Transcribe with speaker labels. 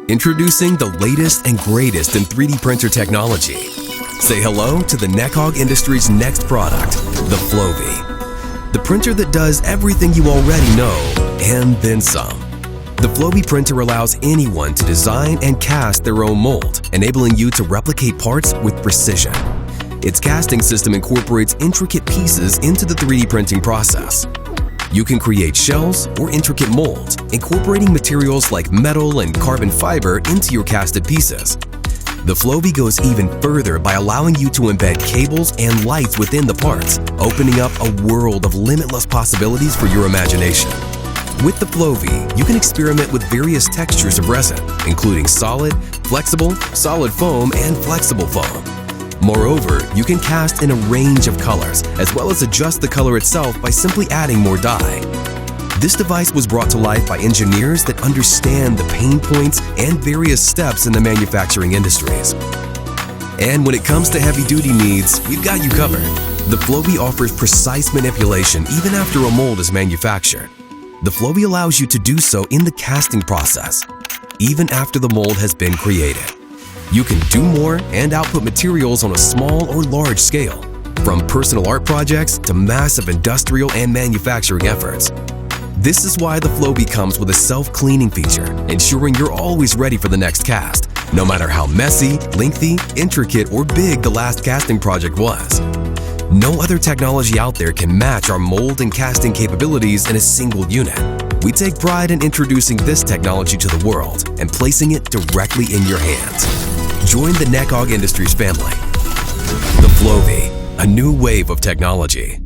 Speaker 1: Introducing the latest and greatest in 3D printer technology. Say hello to the Necog industry's next product, the Flovv. The printer that does everything you already know, and then some. The Flovv printer allows anyone to design and cast their own mold, enabling you to replicate parts with precision. Its casting system incorporates intricate pieces into the 3D printing process. You can create shells or intricate molds, incorporating materials like metal and carbon fiber into your casted pieces. The Flovv goes even further by allowing you to embed cables and lights within the parts, opening up a world of limitless possibilities for your imagination. With the Flovv, you can experiment with various textures of resin, including solid, flexible, solid foam, and flexible foam. Moreover, you can cast in a range of colors, as well as adjust the color itself by simply adding more dye. This device was brought to life by engineers that understand the pain points and various steps in the manufacturing industries. And when it comes to heavy-duty needs, we've got you covered. The Flovv offers precise manipulation even after a mold is manufactured. The Flovv allows you to do so in the casting process, even after the mold has been created. You can do more and output materials on a small or large scale, from personal art projects to massive industrial and manufacturing efforts. This is why the Flovv comes with a self-cleaning feature, ensuring you're always ready for the next cast, no matter how messy, lengthy, intricate, or big the last casting project was. No other technology out there can match our mold and casting capabilities in a single unit. We take pride in introducing this technology to the world and placing it directly in your hands. Join the Necog Industries family. The Flovv, a new wave of technology.